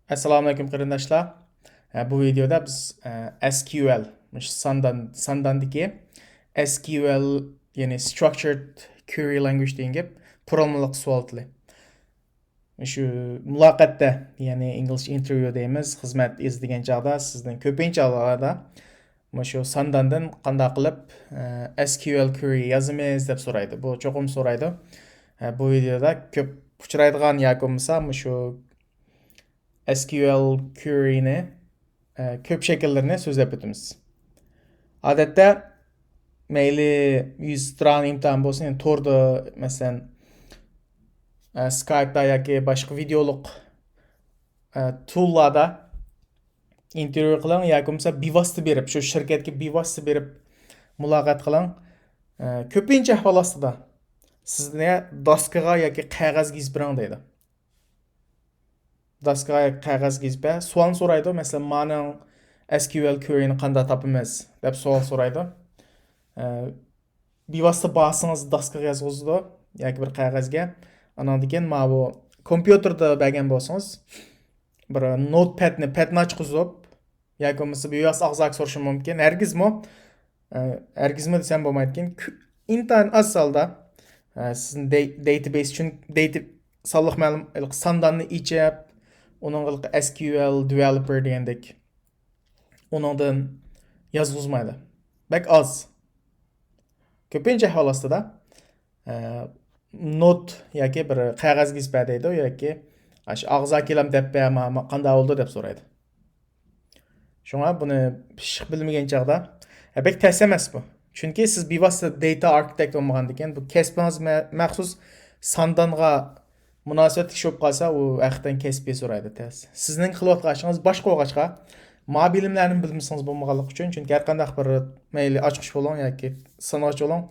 Assalomu alaykum qarindoshlar. Bu videoda biz SQL, sandandagi SQL ya'ni Structured Query Language degan gap qurilmaliq savol tili. Shu muloqotda, ya'ni English interview deymiz, xizmat izlagan chog'da sizning ko'pincha hollarda shu sandandan qanday qilib SQL query yozamiz deb so'raydi. Bu cho'qim so'raydi. Bu videoda ko'p uchraydigan yoki bo'lmasa shu SQL query'ni ko'p shakllarni so'zlab o'tamiz. Odatda mayli 100 turan imtihon bo'lsin, yani to'rda masalan Skype'da yoki boshqa videoliq tool'larda intervyu qiling yoki bo'lmasa bevosita berib, shu shirkatga bevosita berib muloqot qiling. Ko'pincha ahvol ostida sizni doskaga yoki qog'ozga yozib bering deydi. Doskaga qog'ozga yozib savol so'raydi. Masalan, mening SQL query'ni qanday topamiz deb savol so'raydi. Bevosita bosangiz doskaga yozg'izdi yoki bir qog'ozga. Andan keyin mana bu kompyuterda bergan bo'lsangiz, bir notepadni ochqizib yoki bo'lmasa bu yoz og'zaki so'rashi mumkin. Hargizmi desam bo'lmaydi ekan. Intan asalda sizning database uchun sonliq ma'lum sandanni ichib, onun SQL developer degandek uningdan yozg'izmaydi. Bak oz. Ko'pincha ahvol ostida not yoki bir qog'ozga yozib yoki shu og'zaki kelam deb berma qanday bo'ldi deb so'raydi. Shunga buni pishiq bilmagan chog'da bek tez emas bu. Chunki siz bevosita data architect bo'lmagandan keyin bu kasbingiz maxsus sandanga munosabat tushib qolsa, u haqiqatan kasbiy so'raydi tez. Sizning qilayotganingiz boshqa o'g'achqa ma bilimlarni bilmasangiz bo'lmaganligi uchun, chunki har qanday bir mayli ochqish bo'ling yoki sanoqchi bo'ling,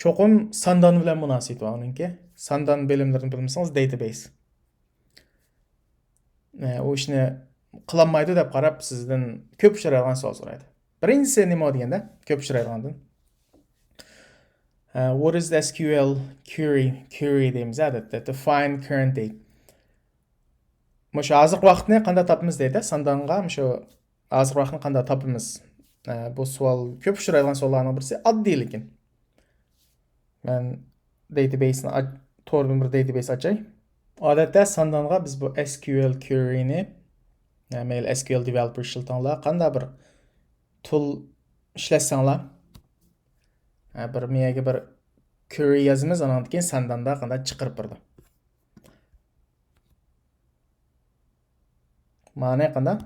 cho'qim sandan bilan munosabat bor uningki. Sandan bilimlarini bilmasangiz database. U ishni qilolmaydi deb qarab sizdan ko'p uchraydigan savol so'raydi. Birinchisi nima deganda, ko'p uchraydigandan what is the SQL query deymiz odatda, to find current date. Shu hozir vaqtni qanday topamiz deydi. Sandanga shu hozir vaqtni qanday topamiz. Bu savol ko'p uchraydigan savollarning birisi oddiy lekin. Men database'ni to'g'ri bir database ochay. Odatda sandanga biz bu SQL query'ni mayli SQL developer ishlatanglar, qanday bir tool ishlasanglar, bir miyaga bir query yozamiz, undan keyin sandanda qanday chiqarib berdi. Ma'na qanday?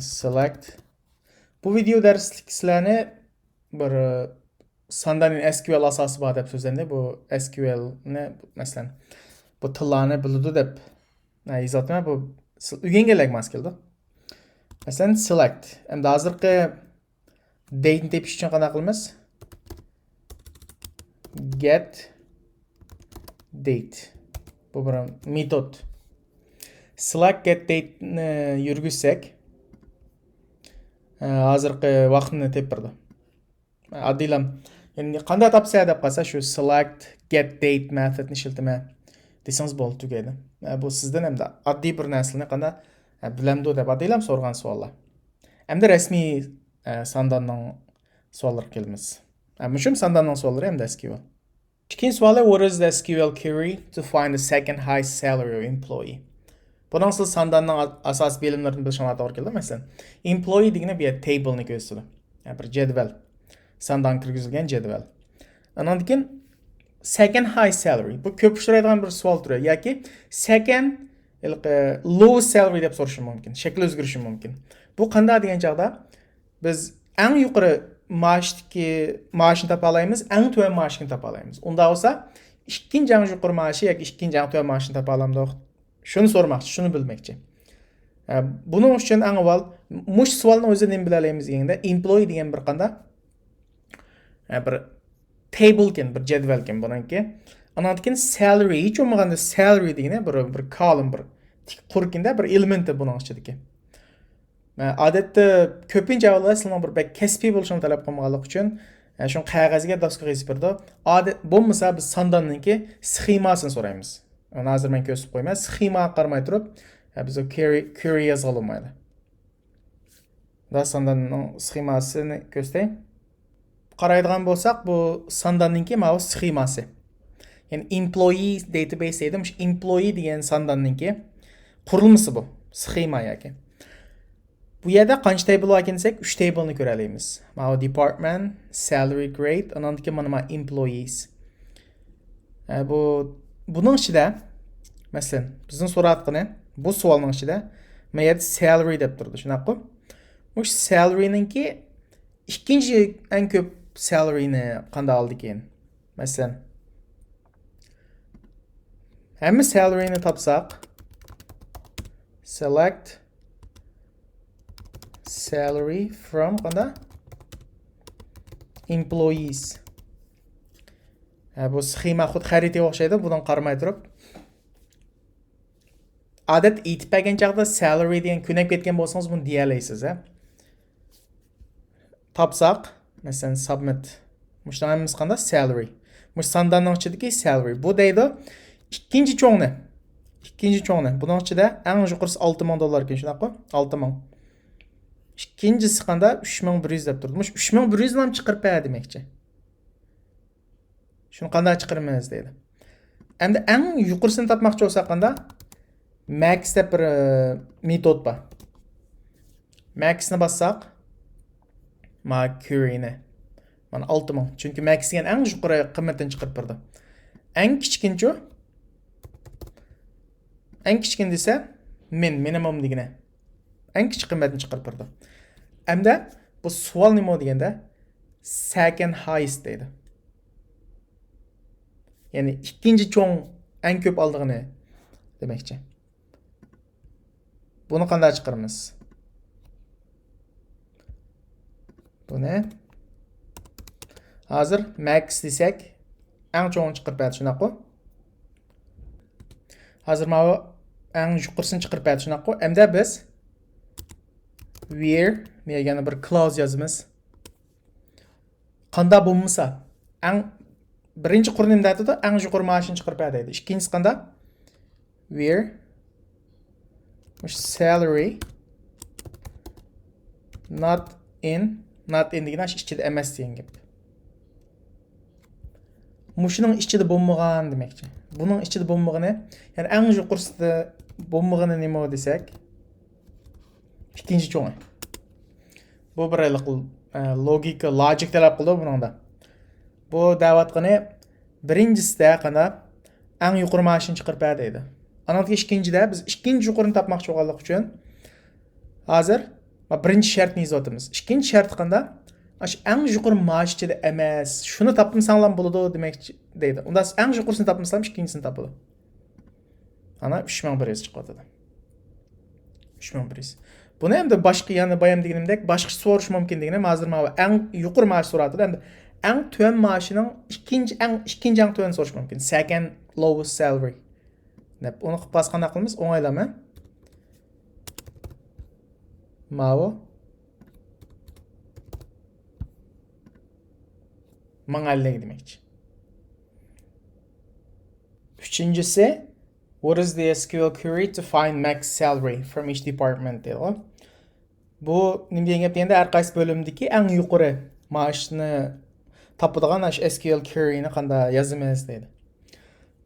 Select. Bu video darslik sizlarni bir sandanning SQL asosi bor deb so'zlandi. Bu SQLni masalan bu tillarni biladi deb yozatma, bu o'rganganlar emas keldi. Masalan select. Endi hozirgi date tepish uchun qanday qilamiz? Get date. Bu bir metod. Select get date ni yurgizsak hozirgi vaqtni tepib berdi. Addilam yani qanday topsa deb qolsa shu select get date metodni ishlatma desangiz bo'ldi, tugaydi. Bu sizdan hamda oddiy bir narsani qanday bilamdi deb addilam so'rgan savollar. Hamda rasmiy sandanning savollariga kelamiz. Mushum sandanning savollari hamda SQL. Ikkinchi savol, what is the SQL query to find the second highest salary employee? Bundan siz sandanning asosiy bilimlarini bilishingizga to'g'ri keladi. Masalan, employee degani bir table'ni ko'rsatadi. Bir jadval. Sandan kirgizilgan jadval. Undan keyin second high salary. Bu ko'p uchraydigan bir savol turi yoki second low salary deb so'rashi mumkin. Shakli o'zgarishi mumkin. Bu qanday degan chog'da biz eng yuqori maoshni topa olamiz, eng tuvan maoshni topa olamiz. Unda bo'lsa, ikkinchi eng yuqori maoshi yoki ikkinchi eng tuvan maoshni topa olamdi. Shuni so'ramoqchi, shuni bilmoqchi. Buning uchun eng avval mush savolni o'zini nima bilalaymiz deganda, employee degan bir qanday bir table ken, bir jadval ken buningki. Undan keyin salary, hech bo'lmaganda salary degani bir column, bir tik qurkinda bir elementi buning ichidagi. Odatda ko'pincha avval sizlar bir kasbiy bo'lishni talab qilmaganlik uchun shu qog'ozga doskaga yozib berdi. Odat bo'lmasa biz sandanningki sxemasini so'raymiz. Onu hazır men kösüp koyma. Sxema qaramay turib, biz o query yazılı olmaydı. Da sandanın sxemasını göstereyim. Qaraydigan bolsaq, bu sandanninki ma'u sxemasi. Yani employee database dedim. Employee degan sandanninki qurilmasi bu. Sxema yoki. Bu yerda qancha table bor ekan desak, 3 table'ni ko'ra olamiz. Ma'u department, salary grade, anandiki mana ma employees. Bunun ichida masalan, bizning so'rayotgani bu savolning ichida mana yerda salary deb turdi, shunaqmi? Bu salaryninki ikkinchi eng ko'p salaryni qanday oldi keyin? Masalan, hamma salaryni topsaq, select salary from qanday? Employees. Bu sxema xuddi xaritaga o'xshaydi, bundan qaramay turib. Odat aytib bergan chaqda salary degan ko'nab ketgan bo'lsangiz, buni deya olasiz, Topsaq, masalan, submit. Mushdan hammamiz qanday? Salary. Mush sandanning ichidagi salary. Bu deydi ikkinchi cho'ngni. Buning ichida eng yuqorisi $6000 ekan, shunaqmi? 6000. İkincisi qanday? 3100 deb turdi. Mush 3100 ni ham chiqarib ber demakchi. Shuni qanday chiqaramiz deydi. Endi eng yuqorisini topmoqchi bo'lsak qanday? Max deb bir metod bor. Maxni bassaq, ma query'ni. Mana 6000. Chunki max degan eng yuqori qiymatini chiqarib berdi. Eng kichkinchi desa minimum degani. Eng kichik qiymatini chiqarib berdi. Hamda bu savol nima deganda second highest deydi. Yani ikkinchi cho'ng eng ko'p oldig'ini demakchi. Buni qanday chiqaramiz? Buni hozir max desak, eng cho'ngini chiqarib beradi, shunaqmi? Hozir mana eng yuqorisini chiqarib beradi, shunaqmi? Hamda biz where degan bir clause yozamiz. Qanday bo'lmasa, eng birinchi qurilmada aytadi, eng yuqori maoshini chiqarib beradi deydi. Ikkinchisi qanday? Where salary not in degan ichida emas degan gap. Mushuning ichida bo'lmagan demakchi. Buning ichida bo'lmagani, ya'ni eng yuqorisida bo'lmagani nima desak, ikkinchi cho'ngi. Bu bir logika, logic talab qildi buningda. Bu da'vatqani birinchisida qanday eng yuqori maoshini chiqarib beradi deydi. Anaqi ikkinchida biz ikkinchi yuqorini topmoqchi bo'lganlik uchun hozir birinchi shartni yozamiz. Ikkinchi shart qanday? Eng yuqori maosh ichida emas. Shuni topmasanglar bo'ladi demakchi deydi. Unda eng yuqorisini topmasam ikkinchisini topadi. Ana 3100 chiqadi. 3100. Buni ham boshqa yana bayam deganimdek boshqa so'rash mumkin deganim hozir mana eng yuqori maosh so'radi. Endi eng tuan maoshining ikkinchi eng tuan so'rash mumkin. Second lowest salary. Deb uni qilib qanday qilamiz? O'ng'aylama. Mao mangallik demekçi. Üçüncüsü, what is the SQL query to find max salary from each department deydi. Bu nima degan gap deganda har qaysi bo'limdagi eng yuqori maoshni topadigan SQL query'ni qanday yozamiz deydi.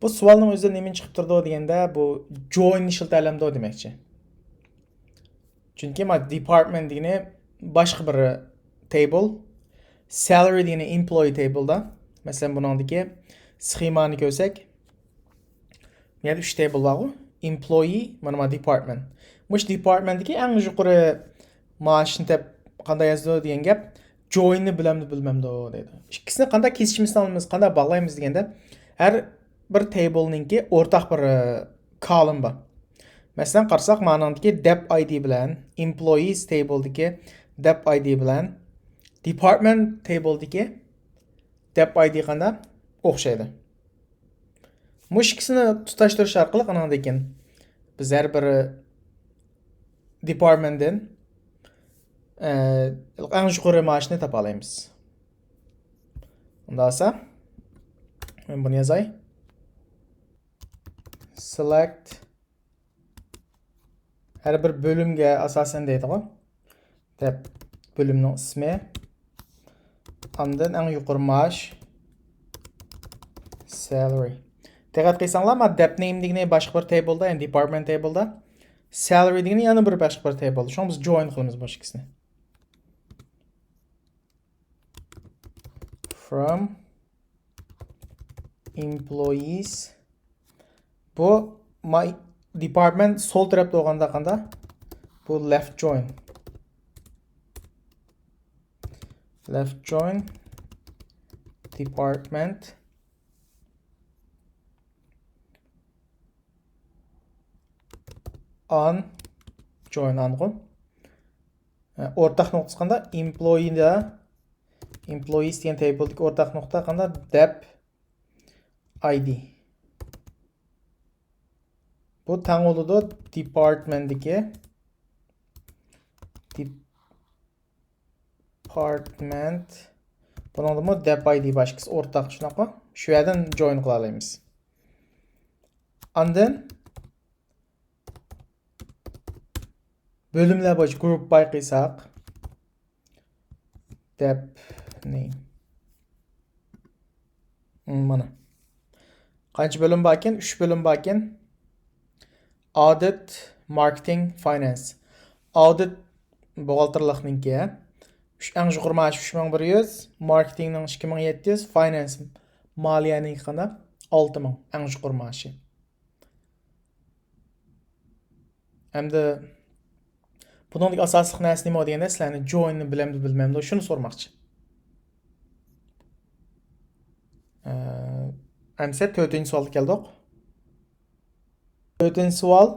Bu savolning o'zida nima chiqib turdi deganda bu join ishiltalamdi demakchi. Chunki ma department degani boshqa bir table, salary degani employee table'da. Masalan, buningdagi sxemani ko'rsak, yana 3 table bor. Employee, mana department. Mush departmentdagi eng yuqori maoshni deb qanday yozdi degan gap joinni bilamdi bilmamdi deydi. Ikkisini qanday kesishimizni olamiz, qanday bog'laymiz deganda har bir table'ningki o'rtaq bir column bor. Masalan, qarasak, ma'nodagi dep id bilan employees table'dagi dep id bilan department table'dagi dep id qanday o'xshaydi. Mush ikkisini tutashtirish orqali qanday biz har bir departmentdan eng yuqori maoshni topa olamiz. Unda esa men buni yozay. select her bir bölümge asasen deydi go. Dep bölümnün ismi. Andan en yuqori maaş salary. Diqqat qilsanglar, dep name degani boshqa bir table'da, yani department table'da, salary degani yana bir boshqa bir table'da. Shuni biz join qilamiz bosh ikkisini. From employees. Bu my department sol tarafda olganda qanda bu left join. Left join department on join on. Ortaq noqtası qanda employee'da employees degan table'dagi ortaq nuqta qanda dep id. Bu tang oludu department'dagi department bunun adı dep id başqası ortaq shunaqa. Shu yerdan join qila olamiz. Ondan bölümler bo'yicha group by qilsak dep name. Mana. Qancha bölüm bor ekan? 3 bölüm bor ekan. Audit, marketing, finance. Audit buxgalterlikniki. Eng yuqori maosh 3100, marketingning 2700, finance moliyaning qanday 6000 eng yuqori maoshi. Hamda buning asosiy narsa nima deganda sizlarni joinni bilamdi bilmayman, shuni so'rmoqchi. Amsa 4-savolga keldik. 4-savol.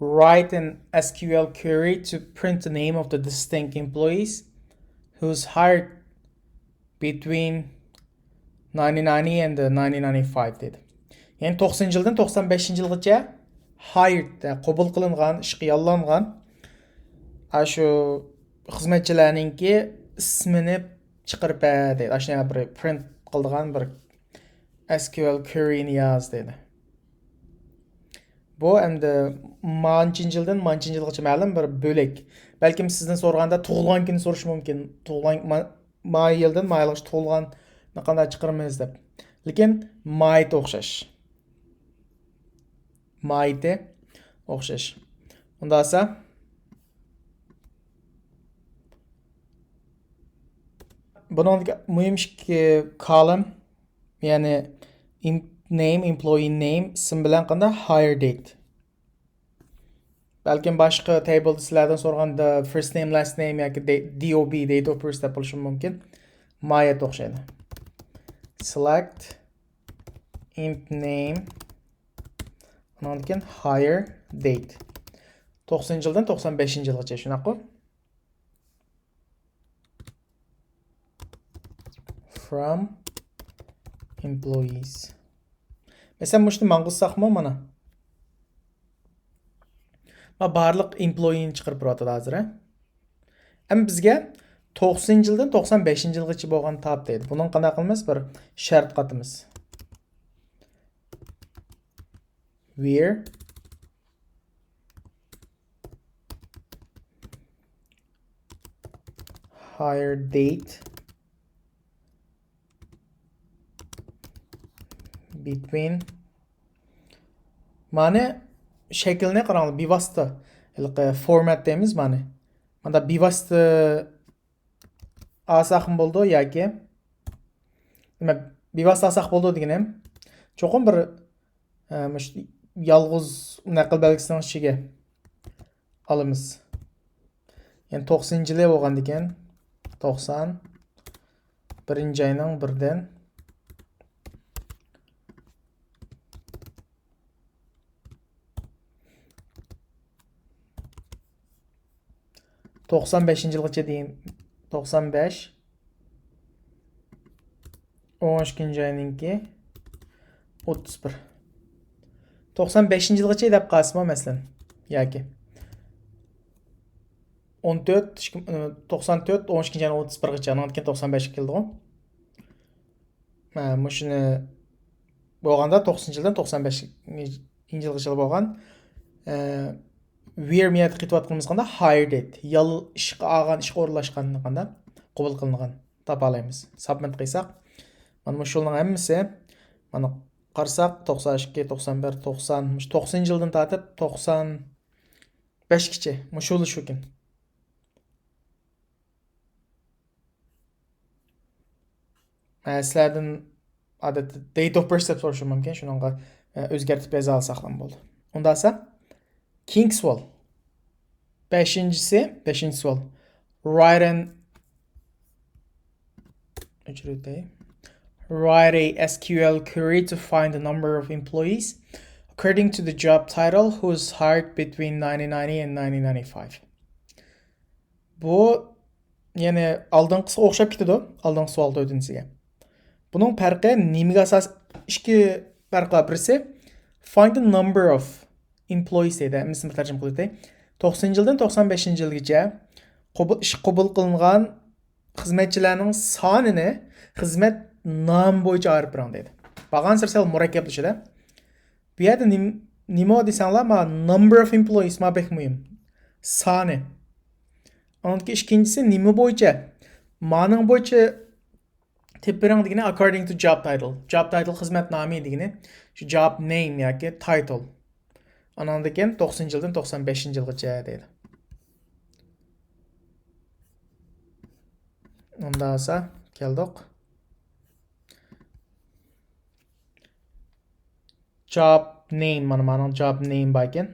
Write an SQL query to print the name of the distinct employees who's hired between 1990 and 1995 dedi. Yani 90-yıldan 95-yılgacha hired, qabul qilingan, ishga yollangan shu xizmatchilarningki ismini chiqarib dedi. Ashuna bir print qildigan bir SQL query'ni yoz dedi. Bu endi manchinchi yildan manchinchi yilgacha ma'lum bir bo'lak. Balkim sizdan so'raganda tug'ilgan kunni so'rash mumkin. Tug'ilgan may yildan may yilgacha tug'ilgan qanday chiqaramiz deb. Lekin mayga o'xshash. Mayga o'xshash. Unda esa bunun muhim column, yani name, employee name, isim bilan qanday hire date. Balkim boshqa table'da sizlardan so'raganda first name, last name yoki DOB, date of birth deb bo'lishi mumkin. Mayga o'xshaydi. Select imp name undan keyin hire date. 90-yildan 95-yilgacha shunaqa. From employees. Mesela bu shuni mang'izsaqmi mana. Ma barliq employee'ni chiqarib turadi hozir. Ammo bizga 90-yildan 95-yilgacha bo'lgan tab deydi. Buning qanday qilamiz? Bir shart qatimiz. Where hire date between mani shaklni qarang, bevosita format deymiz mani. Mana bevosita asaqim bo'ldi yoki nima bevosita asaq bo'ldi deganim. Cho'qim bir yolg'iz naql belgisining ichiga olamiz. Yani 90-yili bo'lgandan keyin 90 birinchi oyning 1dan 95-yilgacha deyin. 95 12-chi oyninki 31. 95-yilgacha deb qasma masalan yoki 14 94 12-chi oyning 31gacha, undan keyin 95 keldi-ku. Mana shuni болғанда 90 жылдан 95 жылғы жыл болған. Where мияты қитып атқанымызғанда hire дейді. Ел ішқі аған, ішқі орылашқанын қанда қобыл қылынған. Тапа алаймыз. Submit қисақ. Мана мұшылының әмісі. Мана қарсақ 92, 91, 90. 90 жылдан татып 95 кече. Мұшылы шөкен. Сілердің adeti date of birth деп soruşum mümkün. Şununla özgertip beze alsaqlan boldu. Onda ise Kingswell. Beşincisi sual. Write a SQL query to find the number of employees according to the job title who was hired between 1990 and 1995. Bu yani aldığınqısı oxşap ketidi. Aldığınqı sualda ödünsiga. Bunun farqi nimaga asas ikki farqi birisi find the number of employees deydi. Misli tarjima qilib 90 yildan 95 yilgacha ish qabul qilingan xizmatchilarning sonini xizmat nomi bo'yicha ayirib berang deydi. Bag'an sal murakkablashadi. Bu yerda nima desanglar, number of employees ma bek muhim. Soni. Ondan ikkinchisi nima bo'yicha? Ma'ning bo'yicha tepberang degani according to job title. Job title xizmat nomi degani shu job name yoki title. Anandan keyin 90 yildan 95 yilgacha deydi. Ondan esa keldik. Job name mana job name bor ekan.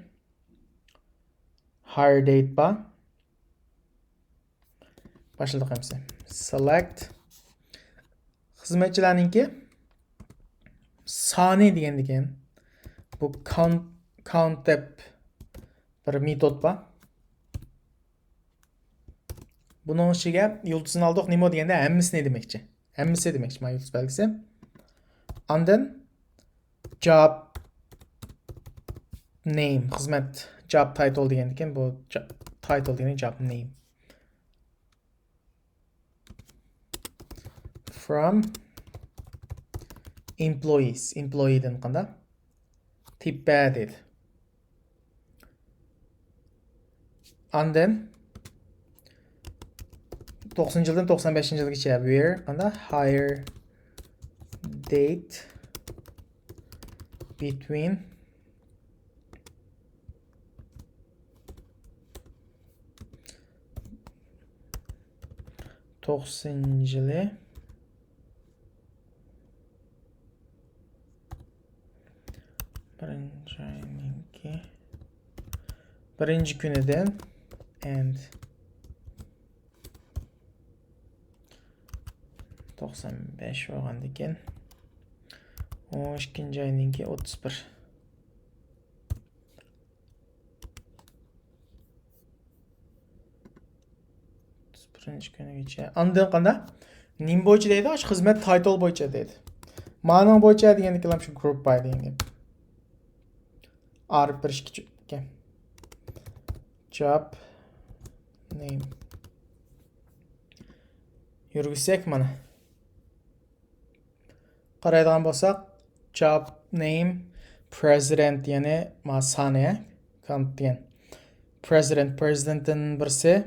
Hire date bor. Başladık hepsi. Select. Xizmatchilarninki soni degan ekan. Bu count deb bir metod bor. Bunun ichiga yulduzini oldik. Nima deganda hammasini demakchi. Hammasi demakchi mana yulduz belgisi. And then job name, xizmat job title degan ekan. Bu title degani job name. From employees. Employee'den qanda tip dedi. And then 90 yıldan 95 yılgacha where qanda hire date between yılı birinci günüden and 95 bo'lgandan keyin 12 ayninki 31 kunigacha andan qanda nim bo'yicha deydi, xizmat title bo'yicha deydi. Ma'no bo'yicha degani kelam shu group by degan gap. Arib berish ekan. Job name. Yurgizsak mana. Qaraydigan bo'lsak, job name president yani soni count degan. President'dan birisi,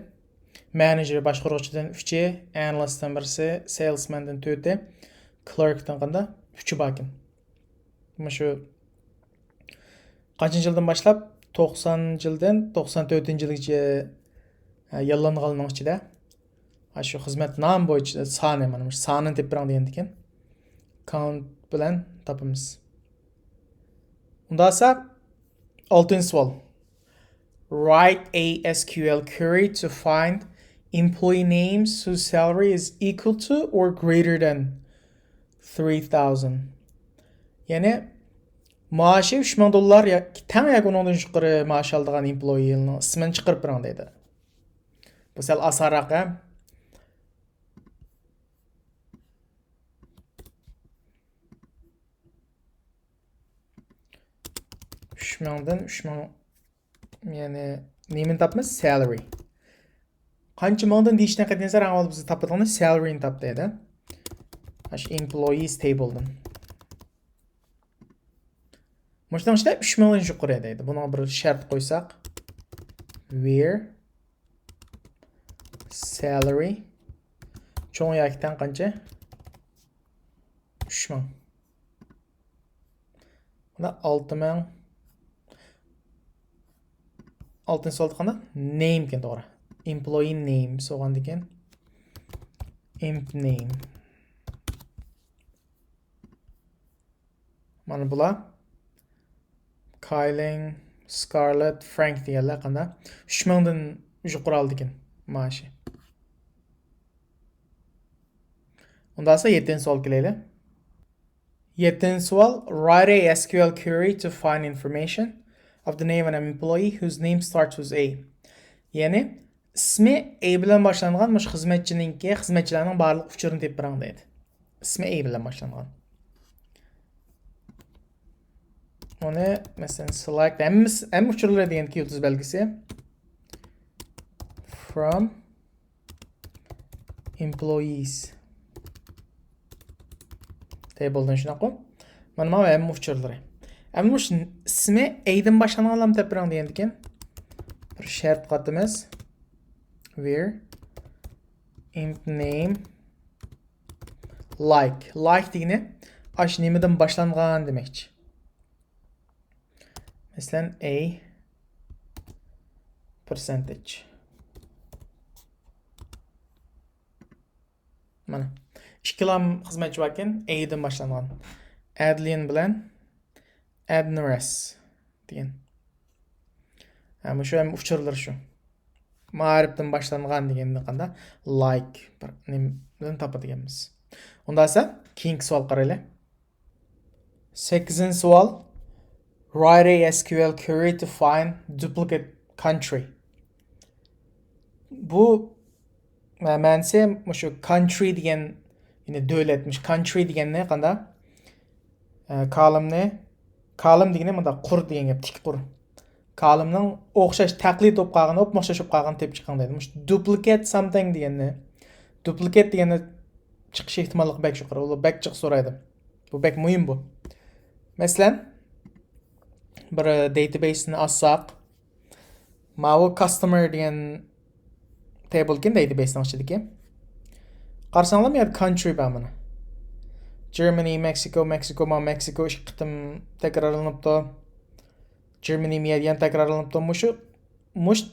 manager boshqaruvchidan 3, analystdan birisi, salesmandan 4, clerkdan qanda 3 bor ekan. Mana shu qancha yildan boshlab 90 yildan 94 yilgacha yollanganning ichida shu xizmat nom bo'yicha soni mana shu sonini deb berang degan ekan. Count bilan topamiz. Unda esa 6-savol. Write a SQL query to find employee names whose salary is equal to or greater than 3,000. Yani maaşı $3,000 ya teng yoki undan yuqori maash oladigan employeening ismini chiqarib berang deydi. Bu sal osonroq. 3,000 yani nemini topmiz? Salary. Qancha mingdan deyishdan qat'iy nazar avval biz topadigan salaryni top deydi. Employees table'dan. Мұштан іште 3000 жұқыры дейді. Бұна бір шарт қойсақ. Where salary çoğun yakıtan qancha? 3000. Buna 6000. Altın soldu qanda name ken to'g'ri. Employee name so'g'an degan. Emp name. Mana bular Kyling, Scarlett, Frank deganlar qanda 3000 dan yuqori oldi ekan maoshi. Unda esa 7-chi savol kelaylik. 7-chi savol, write a SQL query to find information of the name of an employee whose name starts with A. Yani ismi A bilan boshlangan mush xizmatchilarning barliq uchurini tepib berang deydi. Ismi A bilan boshlangan. Onu mesela select hem uçurlar diyen ki yıldız belgesi from employees table'dan şuna koy. Mana hem uçurları. Hem uç ismi A'dan başlanan alam tepkiren diyen diken bir şart katımız where imp name like diyene aş name'den başlangan demekçi. Mesela A percentage. Mana. İşkilam xizmatchi varken A'dan başlangan. Adlian bilan Adnres degan. Ama şu hem uçurlar şu. Ma'rifdan başlangan deganda qanda like bir nimadan topadiganmiz. Unda esa keyingi savol qaraylik. 8-chi savol. Write a SQL query to find duplicate country. Bu mense şu country degan yine devletmiş. Country degan ne qanda? Column ne? Column degani mında qur degan gap, tik qur. Columnning o'xshash taqlid bo'lib qolgan, o'xshash bo'lib qolgan deb chiqqan deydi. Duplicate something deganni. Duplicate deganni chiqish ehtimolligi bek yuqori. U bek chiq so'raydi. Bu bek muhim bu. Masalan, bir database'ni açsaq, mana customer degan table ken database'ning ichidagi. Qarasanglar bu yerda country bor mana. Germany, Mexico ish qitim takrorlanibdi. Germany yan takrorlanibdi. Mush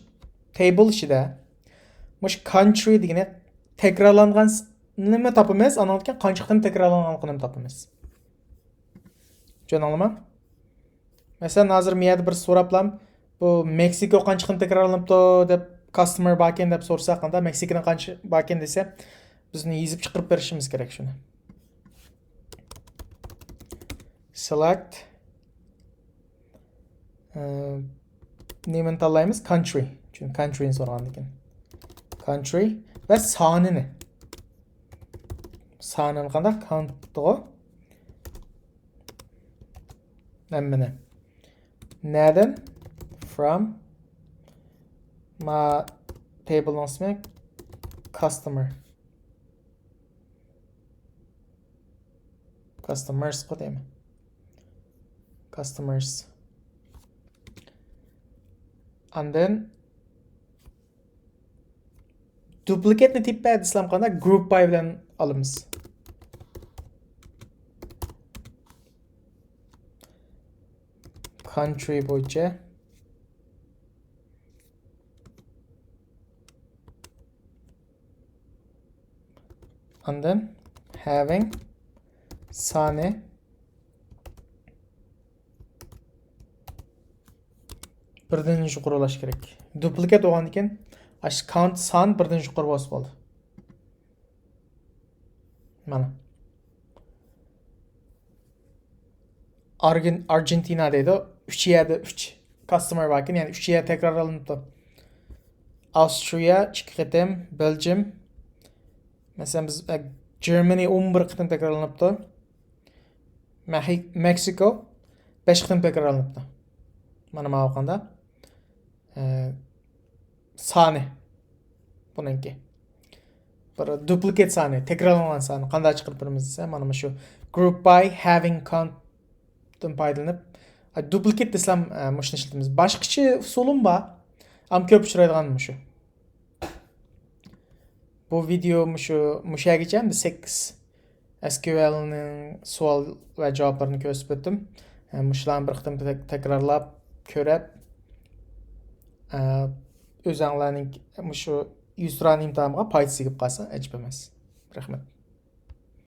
table ichida mush country degani takrorlangan nima topamiz? Ana ekan qancha qitim takrorlanganligini topamiz. Tushuningizmi? Masalan, hozir men bir so'rablam, bu Mexico qancha qitim takrorlanibdi deb customer backend deb so'rsak, qanda Mexicodan qancha backend desa, bizni yezib chiqarib berishimiz kerak shuni. Select nameni tanlaymiz, country. Çünkü country'ni so'ragan ekan. Country va sonini. Sonini qanday count to'g'ri? Mana. Nereden? From my table ismi customer. Customers qo'yaymi? Customers. And then duplicate ni tipe islam qanda group by bilan olamiz. Country bo'yicha and then having sani birdan yuqori bo'lish kerak. Duplicate bo'lgan ekan, count son birdan yuqori bo'lsa bo'ldi. Mana. Argentina deydi. 3 yerda 3 customer var ekan, ya'ni 3 yer takrorlanibdi. Austria 2 qitim, Belgium. Masalan biz Germany 11 qitim takrorlanibdi. Mexico 5 qitim takrorlanibdi. Mana bu qanda sani buningki bir duplicate sani, takrorlangan sani qanday chiqarib beramiz desa, mana shu group by having count dan foydalanib Duplicate desem muşunu işletimiz. Başkaçı usulüm var. Am köp uçuraydıgan şu. Bu video muşa geçen de 8 SQL'nin sual ve cevaplarını kösüp ötüm. Muşulan bir kıtım tekrarlap körep özüңләрнең şu 100 imtihanıma payt sigip qalsa, əcib emas. Rəhmət.